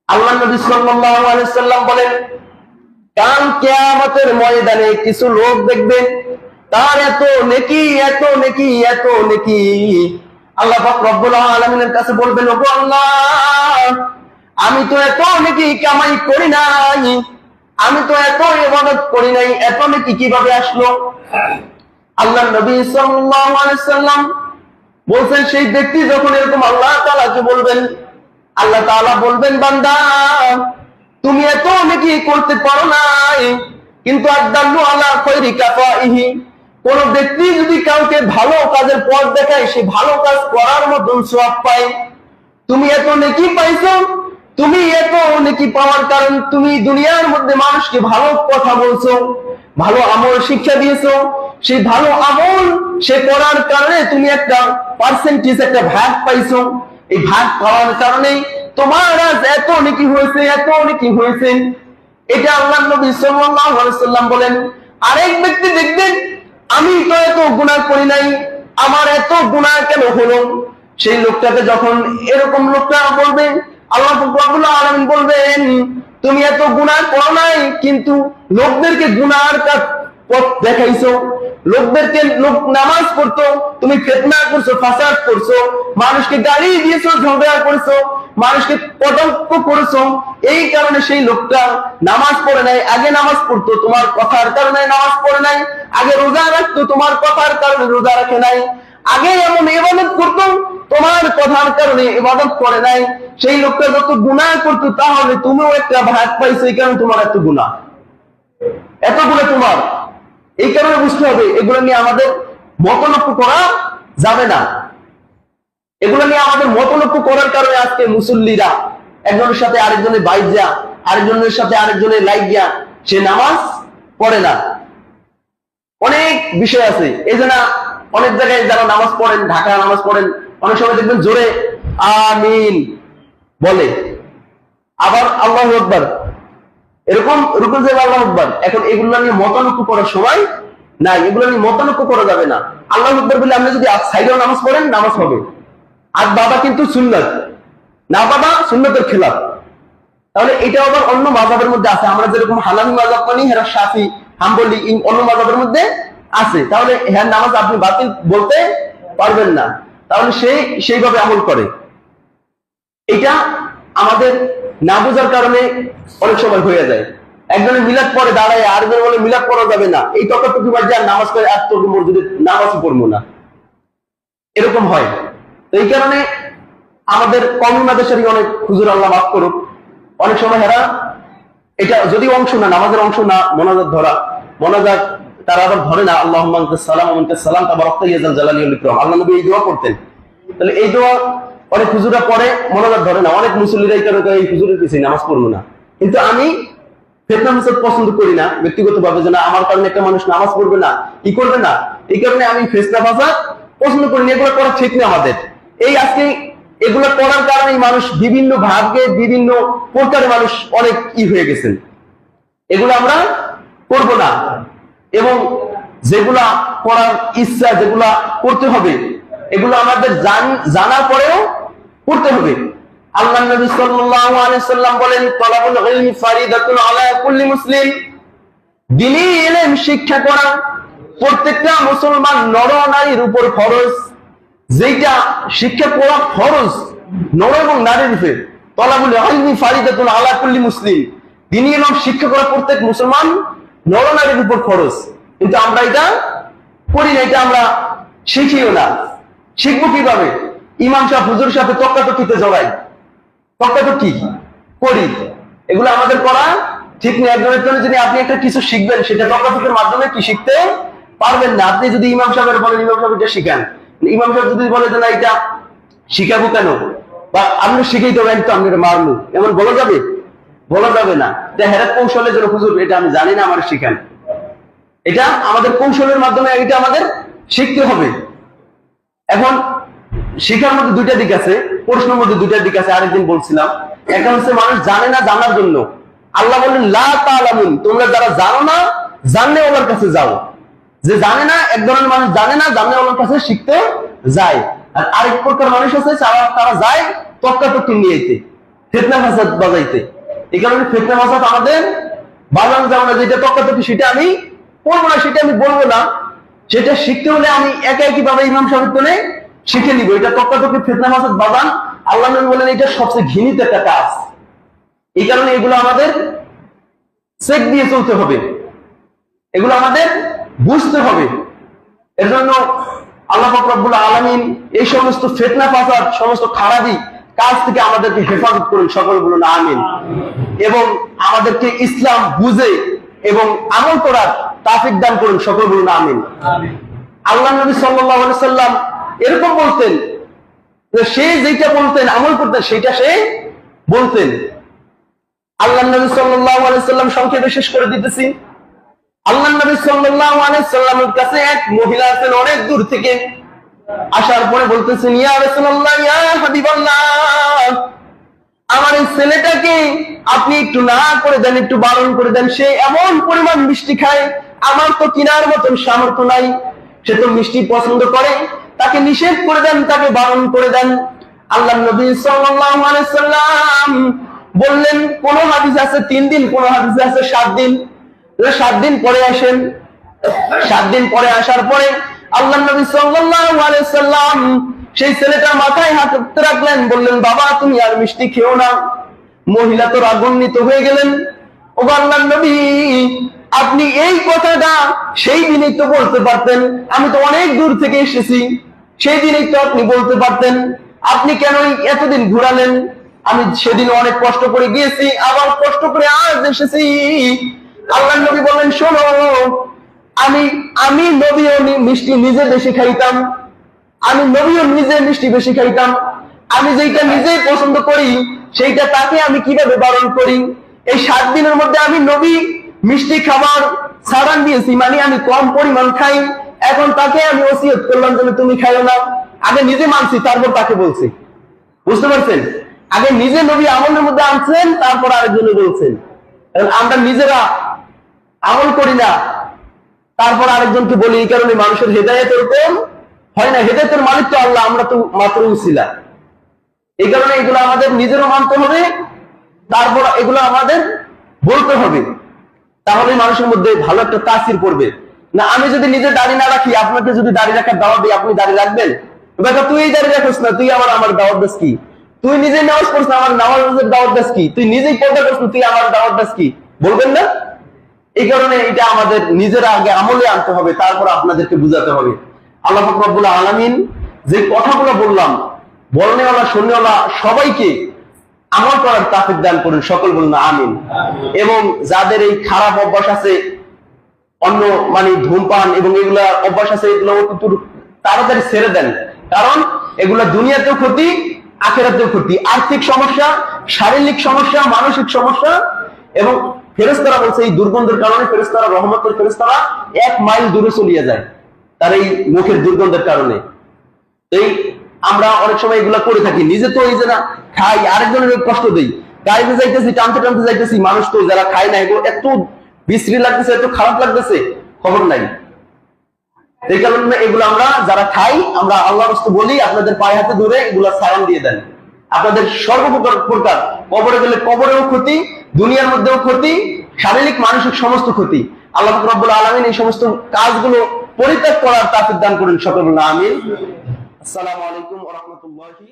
আল্লাহ নবী সাল্লাল্লাহু আলাইহি সাল্লাম বলেন, কাল কিয়ামতের ময়দানে কিছু লোক দেখবেন তার এত নেকি এত নেকি এত নেকি, আল্লাহ পাক রব্বুল আলামিনের কাছে বলবেন, ওগো আল্লাহ, আমি তো এত নেকি কামাই করি নাই, আমি তো এত ইবাদত করি নাই, এত নেকি কিভাবে আসলো? আল্লাহ নবী সাল্লাল্লাহু আলাইহি সাল্লাম বলছেন, সেই ব্যক্তি যখন এরকম আল্লাহ তাআলাকে বলবেন, আল্লাহ তাআলা বলবেন, বান্দা তুমি এত নেকি করতে পারো নাই, কিন্তু আদাল্লু আলা খায়রি কাফাইহি, কোন ব্যক্তি যদি কাউকে ভালো কাজের পথ দেখায়, সে ভালো কাজ করার মতন সওয়াব পায়। তুমি এত নেকি পাইছো, তুমি এত নেকি পাওয়ার কারণ তুমি দুনিয়ার মধ্যে মানুষকে ভালো কথা বলছো, ভালো আমল শিক্ষা দিয়েছো, সেই ভালো আমল সে করার কারণে তুমি একটা পার্সেন্টেজ, একটা ভাগ পাইছো। এই ভাগ পাওয়ার কারণে তোমার আজ এত নেকি হয়েছে, এত নেকি হয়েছে। এটা আল্লাহ নবী সাল্লাল্লাহু আলাইহি সাল্লাম বলেন। আরেক ব্যক্তি দেখবেন, আমি তো এত গুনাহ করি নাই, আমার এত গুনাহ কেন হলো? সেই লোকটাকে যখন এরকম লোকটা বলবে, আল্লাহ রাব্বুল আলামিন বলবেন, তুমি এত গুনাহ করো নাই, কিন্তু লোকদেরকে গুনাহের পথ দেখাইছো, লোকদেরকে লোক নামাজ পড়তো, তুমি ফিতনা করছো, ফাসাদ করছো, মানুষকে গালি দিয়েছো, ঝগড়া করছো, মানুষকে কটাক্ষ করেছো। এই কারণে সেই লোকটা নামাজ পড়ে নাই, আগে নামাজ পড়তো, তোমার কথার কারণে নামাজ পড়ে নাই, আগে রোজা রাখতো, তোমার কথার কারণে রোজা রাখে নাই, আগে এমন ইবাদত করতো, তোমার কথার কারণে ইবাদত করে নাই। সেই লোকটা যত গুনাহ করতো, তাহলে তুমিও একটা ভাগ পাইছো, এই কারণে তোমার এত গুনাহ, এত গুনাহ তোমার। এই কারণে বুঝতে হবে, এগুলো নিয়ে আমাদের মতলক্ষ্য করা যাবে না। এগুলো নিয়ে আমাদের মতলক্ষ্য করার কারণে আজকে মুসল্লিরা একজনের সাথে আরেকজনের বাইজা, আরেকজনের সাথে আরেকজনের লাইগিয়া সে নামাজ পড়ে না। অনেক বিষয় আছে, এই জন্য অনেক জায়গায় যারা নামাজ পড়েন, ঢাকা নামাজ পড়েন, অনেক সময় দেখবেন জোরে আমিন বলে, আবার আল্লাহু আকবার, এরকম রুকু যে আল্লাহু আকবার। এখন এগুলো নিয়ে মতানক্য করার সময় নাই, এগুলো নিয়ে মতানক্য করা যাবে না। আল্লাহু আকবার বলে আপনি যদি সাইডেও নামাজ পড়েন, নামাজ হবে। আর বাবা কিন্তু সুন্নাত, না বাবা সুন্নাতের খেলাফ। তাহলে এটা আবার অন্য মাযহাবের মধ্যে আছে। আমরা যেরকম হানাফি মাযহাব মানি, হেরা শাফি, হাম্বলি, অন্য মাযহাবের মধ্যে আছে। তাহলে হ্যাঁ নামাজ আপনি বাতিল বলতে পারবেন না, তাহলে সেইভাবে আমল করে। এটা আমাদের না বোঝার কারণে অনেক সময় হয়ে যায়। একজনের মিলাদ পড়ে দাঁড়ায়, আরেকজন বলে মিলাদ পড়া যাবে না, এই তর্কাতর্কি বাদ দিয়ে নামাজ পড়ে আর তোর মসজিদে নামাজও পড়বো না, এরকম হয়। তো এই কারণে আমাদের কওমি মাদ্রাসারই অনেক হুজুর, আল্লাহ মাফ করুক, অনেক সময় হেরা এটা যদি অংশ না, নামাজের অংশ না, মোনাজাত ধরা, মোনাজাত তারা আবার ধরে না, আল্লাহুম্মা আনতাস সালাম ওয়া আনতাস সালাম তাবারাকতা ইয়া যাল জালালি ওয়াল ইকরাম। আল্লাহ নবী এই দোয়া করতেন। তাহলে এই দোয়া অনেক হুজুরা পড়ে, মোনাজাত ধরে না, অনেক মুসল্লিরা এই কারণে এই হুজুরের পিছনে নামাজ পড়বো না। কিন্তু আমি ফিতনা ফাসাদ পছন্দ করি না ব্যক্তিগতভাবে, যে না আমার কারণে একটা মানুষ নামাজ পড়বে না, কি করবে না, এই কারণে আমি ফিতনা ফাসাদ পছন্দ করি না। এগুলো করা ঠিক না আমাদের। এই আজকে এগুলো করার কারণে মানুষ বিভিন্ন ভাগে, বিভিন্ন প্রকারে মানুষ অনেক হয়ে গেছেন। এগুলো আমরা করব না, এবং যেগুলা করার ইচ্ছা, যেগুলা করতে হবে, এগুলো আমাদের জানার পরেও করতে হবে। আল্লাহ নবী সাল্লাল্লাহু আলাইহি সাল্লাম বলেন, তালাবুল ইলমি ফারিদাতুন আলা কুল্লি মুসলিম, দ্বীনি ইলম শিক্ষা করা প্রত্যেকটা মুসলমান নর নারীর উপর ফরজ। যেটা শিক্ষা করা ফরজ নর এবং নারীর উপর, তালাবুল ইলমি ফারিদাতুন আলা কুল্লি মুসলিম, দ্বীনি ইলম শিক্ষা করা প্রত্যেক মুসলমান নর নারীর উপর ফরজ। কিন্তু আমরা এটা করি না, এটা আমরা শিখিও না। শিখবো কিভাবে? ইমাম সাহেব হুজুর সাথে তর্কাতর্কিতে জড়াই, তর্কাতর্কি করি, এগুলো আমাদের করা ঠিক নেই। একজনের জন্য যদি আপনি একটা কিছু শিখবেন, সেটা তর্কাতর্কির মাধ্যমে কি শিখতে পারবেন না। আপনি যদি ইমাম সাহেবের বলেন, ইমাম সাহেব এটা শিখান, ইমাম সাহেব যদি বলে যে না এটা শিখাবো কেন, বা আপনি শিখেই দেবেন তো আমি মারবো, এমন বলা যাবে? বলা যাবে না। হেরাত কৌশলের জন্য হুজুর এটা আমি জানি না, আমার শিখান, এটা আমাদের কৌশলের মাধ্যমে এটা আমাদের শিখতে হবে। এখন শিক্ষার মধ্যে দুইটা দিক আছে, প্রশ্নের মধ্যে দুইটা দিক আছে। আরেকদিন বলছিলাম, একটা হচ্ছে মানুষ জানে না জানার জন্য। আল্লাহ বলেন লা তা'লামুন, তোমরা যারা জানো না, জানলে ওনার কাছে যাও। যে জানে না, এক ধরনের মানুষ জানে না, জানলে ওনার কাছে শিখতে যায়। আর আরেক প্রকার মানুষ আছে, তারা যায় তর্কাতর্কি নিয়েতে, ফিতনা ফাসাদ বাজাইতে। এই কারণে ফিতনা ফাসাদ আমাদের বাজানো যাবে না। যেটা তর্কাতর্কি সেটা আমি পড়বো না, সেটা আমি বলবো না। সেটা শিখতে হলে আমি একই ভাবে ইমাম সাহেব করে শিখে নিব। এটা তর্কাতর্কি ফিতনা ফাসাদ বাজান, আল্লাহ নবী বলেন এটা সবচেয়ে ঘৃণিত একটা কাজ। এই কারণে এগুলো আমাদের চেক দিয়ে চলতে হবে, এগুলো আমাদের বুঝতে হবে। এর জন্য আল্লাহ পাক রব্বুল আলামিন এই সমস্ত ফিতনা ফাসাদ, সমস্ত খারাপি কাজ থেকে আমাদেরকে হেফাজত করুন, সকল বলুন আমিন। এবং আমাদেরকে ইসলাম বুঝে এবং আমল করার তাওফিক দান করুন, সকল বলুন আমিন। আল্লাহ নবী সাল্লাল্লাহু আলাইহি সাল্লাম এরকম বলতেন যে সে যেটা বলতেন আমল করতেন সেটা সে বলতেন। আল্লাহ নবী সাল্লাল্লাহু আলাইহি সাল্লাম সংক্ষেপে শেষ করে দিতেছি। আল্লাহ নবী সাল্লাল্লাহু আলাইহি সাল্লামের কাছে এক মহিলা আছেন অনেক দূর থেকে, আসার পরে বলতেছেন, ইয়া রাসূলুল্লাহ, ইয়া হাবিবাল্লাহ, আমার এই ছেলেটাকে আপনি একটু না করে দেন, একটু বারণ করে দেন। সে এমন পরিমাণ মিষ্টি খায়, আমার তো কিনার মতন সামর্থ্য নাই। সে তো মিষ্টি পছন্দ করে, তাকে নিষেধ করে দেন, তাকে বারণ করে দেন। আল্লাহ নবী সাল্লাল্লাহু আলাইহি সাল্লাম বললেন, কোন হাদিসে আছে 3 দিন, কোন হাদিসে আছে 7 দিন। 7 দিন পরে আসেন। 7 দিন পরে আসার পরে আল্লাহ নবী সাল্লাল্লাহু আলাইহি সাল্লাম সেই ছেলেটার মাথায় হাত রাখলেন, বললেন, বাবা তুমি আর মিষ্টি খেও না। মহিলা তো রাগান্বিত হয়ে গেলেন। ও আল্লাহর নবী, আপনি এই কথাটা সেই দিনই তো বলতে পারতেন, আমি তো অনেক দূর থেকে এসেছি, সেই দিনই তো আপনি বলতে পারতেন, আপনি কেন এতদিন ঘুরালেন? আমি সেদিন অনেক কষ্ট করে গিয়েছি, আবার কষ্ট করে আজ এসেছি। আল্লাহর নবী বললেন, শোনো, আমি নবীও মিষ্টি নিজে বেশি খাইতাম, আমি নবীও নিজে মিষ্টি বেশি খাইতাম। আমি যেটা নিজেই পছন্দ করি সেইটা তাকে আমি কিভাবে বারণ করি? এই 7 দিনের মধ্যে আমি নবী মিষ্টি খাবার ছাড়ান দিয়েছি, মানে আমি কম পরিমাণ খাই। এখন তাকে আমি ওসিয়ত করলাম যে তুমি খাইও না। আগে নিজে মানছি, তারপর তাকে বলছি। বুঝতে পারছেন? আগে নিজে নবী আমলের মধ্যে আনছেন, তারপর আরেকজনে বলছেন। আমরা নিজেরা আমল করি না, তারপর আরেকজনকে বলি। এই কারণে মানুষের হেদায়েত এরকম হয় না। হেদায়েতের মালিক তো আল্লাহ, আমরা তো মাত্র উসিলা। এই কারণে এগুলো আমাদের নিজেরও মানতে হবে, তারপর এগুলো আমাদের বলতে হবে। তাহলে মানুষের মধ্যে ভালো একটা তাসির পড়বে। না আমি যদি নিজে দাড়ি না রাখি, আপনাকে যদি দাড়ি রাখার দাওয়াত দিই, আপনি দাড়ি রাখবেন? বেটা তুই এই দাড়ি রাখিস না, তুই আমার দাওয়াত দিস কি? তুই নিজে নামাজ পড়ছিস, আমার নামাজের দাওয়াত দিস কি? তুই নিজেই পর্দা করছিস, তুই আমার দাওয়াত দিস কি? বলবেন না? এই কারণে এটা আমাদের নিজেরা আগে আমলে আনতে হবে, তারপর আপনাদেরকে বুঝাতে হবে। আল্লাহ পাক রব্বুল আলামিন যে কথাগুলো বললাম, বলনেওয়ালা শুননেওয়ালা সবাইকে আমল করার তাওফিক দান করুন, সকল বলুন আমিন। এবং যাদের এই খারাপ অভ্যাস আছে, অন্য মানে ধূমপান এবং এগুলা অভ্যাস আছে, এগুলো অতি তাড়াতাড়ি ছেড়ে দেন। কারণ এগুলা দুনিয়াতেও ক্ষতি, আখিরাতেও ক্ষতি। আর্থিক সমস্যা, শারীরিক সমস্যা, মানসিক সমস্যা। এবং ফেরেশতারা বলছে এই দুর্গন্ধের কারণে ফেরেশতারা, রহমতের ফেরেশতারা 1 মাইল দূরে চলিয়ে যায় তার এই মুখের দুর্গন্ধের কারণে। এই আমরা অনেক সময় এগুলা করে থাকি, নিজে তো এই যে না খাই, আরেকজনের কষ্ট দেই। গাড়িতে যাইতেছি, টানতে টানতে যাইতেছি, মানুষ তো যারা খায় না এগুলো এত বিশ্রী লাগতেছে, এত খারাপ লাগতেছে, খবর নাই। এই কারণে এগুলো আমরা যারা খাই, আমরা আল্লাহর রাস্তায় বলি, আপনাদের পায়ে হাতে ধরে এগুলা সালাম দিয়ে দেন। আপনাদের সর্বপ্রকার কবরে গেলে কবরেও ক্ষতি, দুনিয়ার মধ্যেও ক্ষতি, শারীরিক মানসিক সমস্ত ক্ষতি। আল্লাহ পাক রব্বুল আলামিন এই সমস্ত কাজগুলো পরিত্যাগ করার তাওফিক দান করুন, সকল বলুন আমিন। আসসালামু আলাইকুম ওয়া রাহমাতুল্লাহি